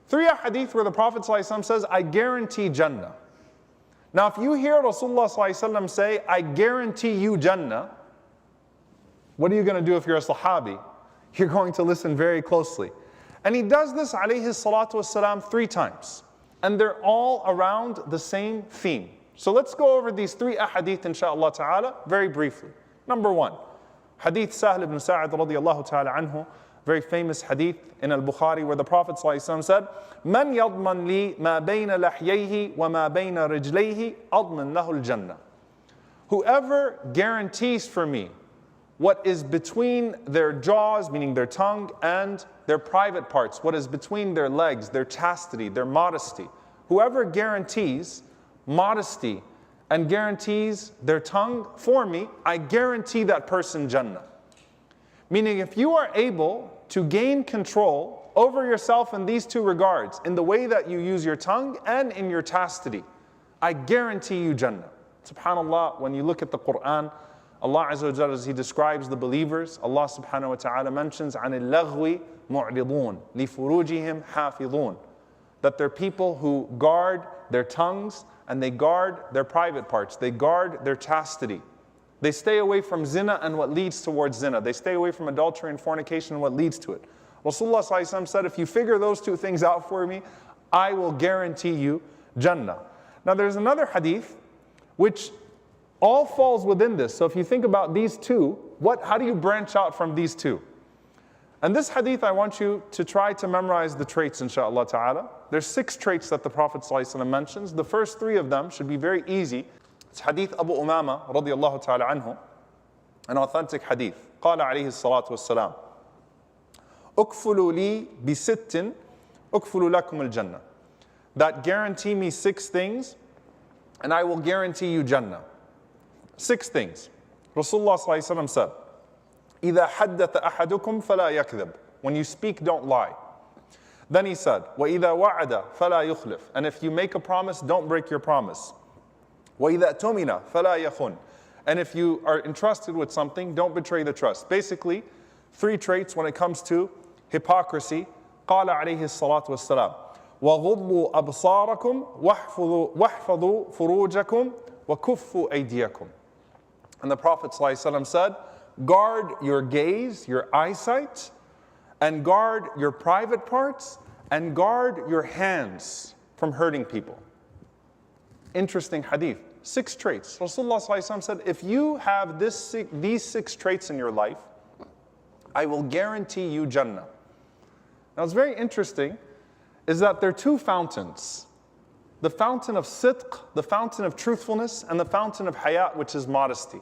3 ahadith where the Prophet ﷺ says, I guarantee Jannah. Now if you hear Rasulullah ﷺ say, I guarantee you Jannah, what are you going to do if you're a Sahabi? You're going to listen very closely. And he does this, alayhi salatu wasalam, 3 times. And they're all around the same theme. So let's go over these 3 ahadith, inshaAllah ta'ala, very briefly. Number 1, Hadith Sahl ibn Sa'ad radiyallahu ta'ala anhu, very famous hadith in Al-Bukhari where the Prophet ﷺ said, Man yadman li ma bayna lahyayhi wa ma bayna rijlayhi adman lahu al-jannah. Whoever guarantees for me what is between their jaws, meaning their tongue, and their private parts, what is between their legs, their chastity, their modesty. Whoever guarantees modesty and guarantees their tongue for me, I guarantee that person Jannah. Meaning if you are able to gain control over yourself in these 2 regards, in the way that you use your tongue and in your chastity, I guarantee you Jannah. SubhanAllah, when you look at the Quran, Allah Azza wa Jalla, as He describes the believers, Allah subhanahu wa ta'ala mentions عَنِ اللَّغْوِ مُعْرِضُونَ لِفُرُوجِهِمْ حَافِظُونَ, that they're people who guard their tongues and they guard their private parts, they guard their chastity. They stay away from zina and what leads towards zina. They stay away from adultery and fornication and what leads to it. Rasulullah ﷺ said, if you figure those 2 things out for me, I will guarantee you Jannah. Now there's another hadith which all falls within this. So if you think about these 2, how do you branch out from these 2? And this hadith, I want you to try to memorize the traits, inshaAllah ta'ala. There's 6 traits that the Prophet ﷺ mentions. The first 3 of them should be very easy. It's hadith Abu Umama radiyallahu ta'ala anhu, an authentic hadith. قال عليه الصلاة والسلام أكفلوا لي بست أكفل لكم الجنة. That guarantee me 6 things and I will guarantee you Jannah. 6 things. Rasulullah ﷺ said, إِذَا حَدَّثَ أَحَدُكُمْ فَلَا يَكْذِبْ. When you speak, don't lie. Then he said, وَإِذَا وَعَدَ فَلَا يُخْلِفْ. And if you make a promise, don't break your promise. وَإِذَا أَتُمِنَ فَلَا يَخُنْ. And if you are entrusted with something, don't betray the trust. Basically, 3 traits when it comes to hypocrisy. قال عليه الصلاة والسلام وَغُضُّوا أَبْصَارَكُمْ وَاحْفَظُوا فُرُوجَكُمْ وَكُفُّوا أَيْدِيَكُمْ. And the Prophet ﷺ said, guard your gaze, your eyesight, and guard your private parts, and guard your hands from hurting people. Interesting hadith. 6 traits. Rasulullah ﷺ said, if you have these 6 traits in your life, I will guarantee you Jannah. Now it's very interesting is that there are 2 fountains. The fountain of sidq, the fountain of truthfulness, and the fountain of hayat, which is modesty.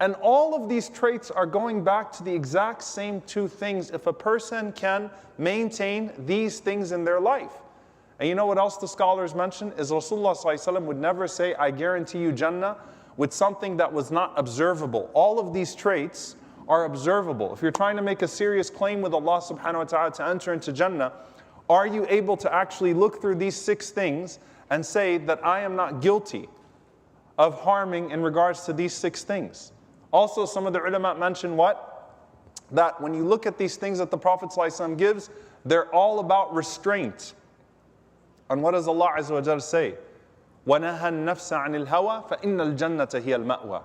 And all of these traits are going back to the exact same 2 things if a person can maintain these things in their life. And you know what else the scholars mention? Is Rasulullah ﷺ would never say, I guarantee you Jannah, with something that was not observable. All of these traits are observable. If you're trying to make a serious claim with Allah subhanahu wa ta'ala to enter into Jannah, are you able to actually look through these 6 things and say that I am not guilty of harming in regards to these 6 things? Also, some of the ulama mention what? That when you look at these things that the Prophet ﷺ gives, they're all about restraint. And what does Allah Azza wa Jalla say? وَنَهَى النَّفْسَ عَنِ الْهَوَى فَإِنَّ الْجَنَّةَ هِيَ الْمَأْوَى.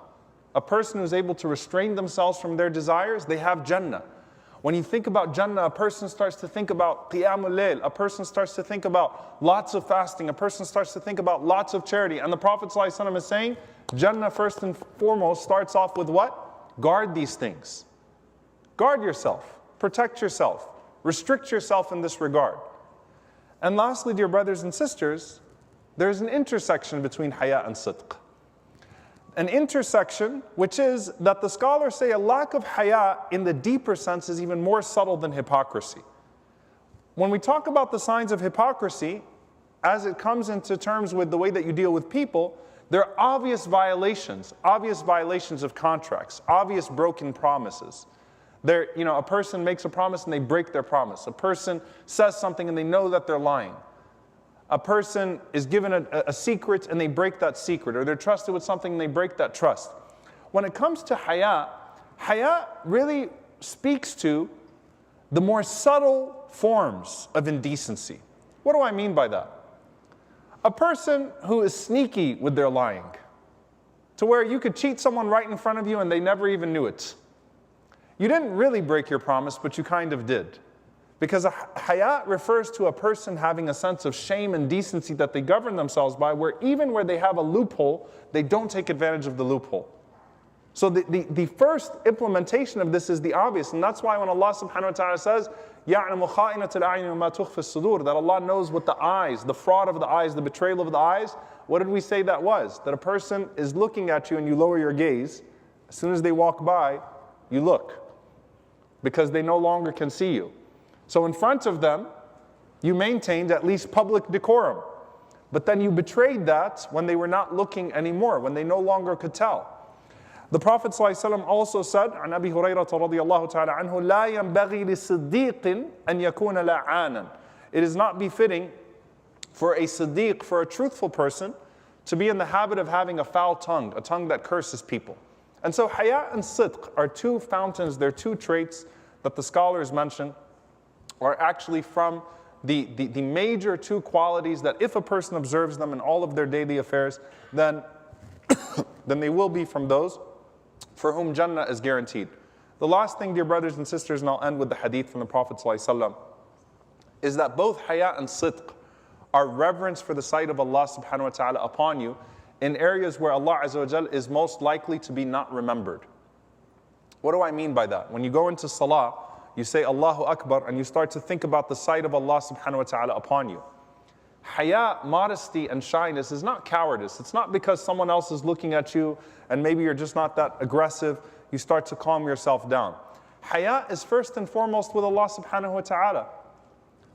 A person who's able to restrain themselves from their desires, they have Jannah. When you think about Jannah, a person starts to think about Qiyamul Layl, a person starts to think about lots of fasting, a person starts to think about lots of charity. And the Prophet ﷺ is saying, Jannah first and foremost starts off with what? Guard these things. Guard yourself, protect yourself, restrict yourself in this regard. And lastly, dear brothers and sisters, there's an intersection between haya and sidq. An intersection which is that the scholars say a lack of haya in the deeper sense is even more subtle than hypocrisy. When we talk about the signs of hypocrisy, as it comes into terms with the way that you deal with people, there are obvious violations of contracts, obvious broken promises. A person makes a promise and they break their promise. A person says something and they know that they're lying. A person is given a secret and they break that secret, or they're trusted with something and they break that trust. When it comes to haya, haya really speaks to the more subtle forms of indecency. What do I mean by that? A person who is sneaky with their lying, to where you could cheat someone right in front of you and they never even knew it. You didn't really break your promise, but you kind of did. Because haya refers to a person having a sense of shame and decency that they govern themselves by, where even where they have a loophole, they don't take advantage of the loophole. So the first implementation of this is the obvious, and that's why when Allah subhanahu wa ta'ala says, يَعْلَمُ خَائِنَةَ الْأَعْيُنِ وَمَا تُخْفِي الصُّدُورِ, that Allah knows what the eyes, the fraud of the eyes, the betrayal of the eyes. What did we say that was? That a person is looking at you and you lower your gaze. As soon as they walk by, you look, because they no longer can see you. So in front of them, you maintained at least public decorum. But then you betrayed that when they were not looking anymore, when they no longer could tell. The Prophet ﷺ also said, عن أبي هريرة رضي الله تعالى عنه, لا ينبغي لصديق أن يكون لعانا. It is not befitting for a siddiq, for a truthful person, to be in the habit of having a foul tongue, a tongue that curses people. And so haya and sidq are two fountains, they're two traits that the scholars mention are actually from the major two qualities that if a person observes them in all of their daily affairs, then they will be from those for whom Jannah is guaranteed. The last thing, dear brothers and sisters, and I'll end with the hadith from the Prophet ﷺ, is that both haya and sidq are reverence for the sight of Allah subhanahu wa ta'ala upon you in areas where Allah.a is most likely to be not remembered. What do I mean by that? When you go into salah, you say Allahu Akbar and you start to think about the sight of Allah subhanahu wa ta'ala upon you. Haya, modesty and shyness is not cowardice. It's not because someone else is looking at you and maybe you're just not that aggressive, you start to calm yourself down. Haya is first and foremost with Allah subhanahu wa ta'ala.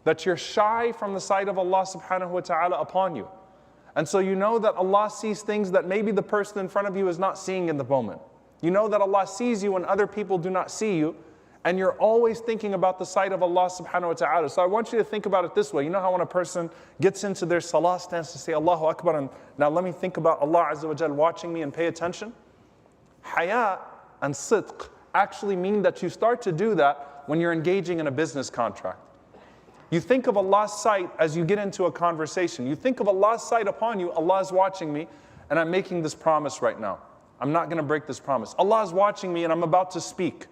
That you're shy from the sight of Allah subhanahu wa ta'ala upon you. And so you know that Allah sees things that maybe the person in front of you is not seeing in the moment. You know that Allah sees you when other people do not see you. And you're always thinking about the sight of Allah subhanahu wa ta'ala. So I want you to think about it this way. You know how when a person gets into their salah stance to say Allahu Akbar, and now let me think about Allah Azza wa Jal watching me and pay attention. Haya and sidq actually mean that you start to do that when you're engaging in a business contract. You think of Allah's sight as you get into a conversation. You think of Allah's sight upon you. Allah is watching me and I'm making this promise right now. I'm not going to break this promise. Allah is watching me and I'm about to speak.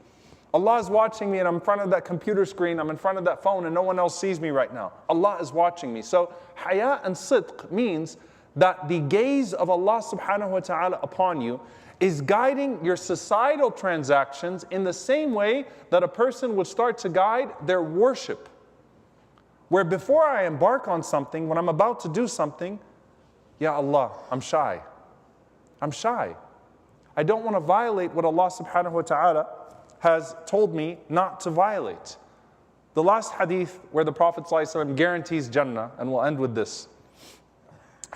Allah is watching me and I'm in front of that computer screen, I'm in front of that phone and no one else sees me right now. Allah is watching me. So haya and sidq means that the gaze of Allah subhanahu wa ta'ala upon you is guiding your societal transactions in the same way that a person would start to guide their worship. Where before I embark on something, when I'm about to do something, Ya Allah, I'm shy. I'm shy. I don't want to violate what Allah subhanahu wa ta'ala has told me not to violate. The last hadith where the Prophet ﷺ guarantees Jannah, and we'll end with this.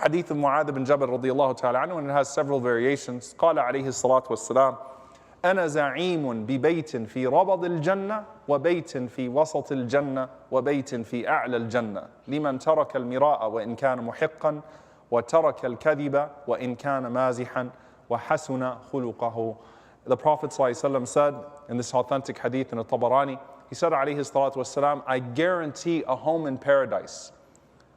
Hadith of Mu'adh bin Jabal radiyallahu ta'ala anhu, and it has several variations. قال عليه الصلاة والسلام أنا زعيم ببيت في ربض الجنة وبيت في وسط الجنة وبيت في أعلى الجنة لمن ترك المراء وإن كان محقا وترك الكذب وإن كان مازحا وحسن خلقه. The Prophet ﷺ said in this authentic hadith in the Tabarani, he said عليه الصلاة والسلام, I guarantee a home in paradise.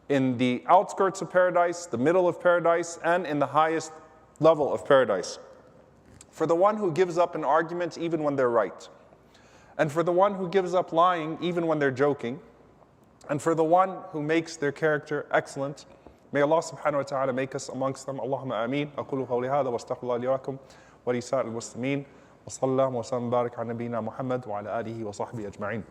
In the outskirts of paradise, the middle of paradise, and in the highest level of paradise. For the one who gives up an argument even when they're right. And for the one who gives up lying even when they're joking. And for the one who makes their character excellent. May Allah subhanahu wa ta'ala make us amongst them. Allahumma ameen. أقول قولي هذا واستغفر الله لي ولكم ولسائر المسلمين وصلى الله وسلم وبارك على نبينا محمد وعلى آله وصحبه أجمعين.